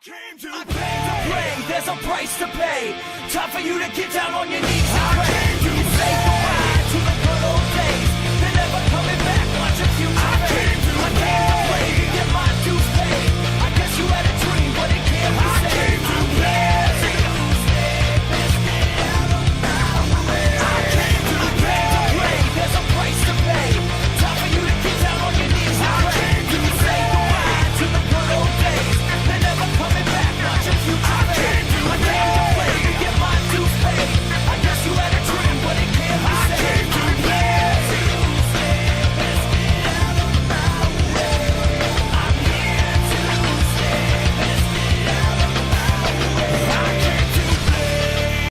came to play, there's a price to pay. Time for you to get down on your knees and pray. You say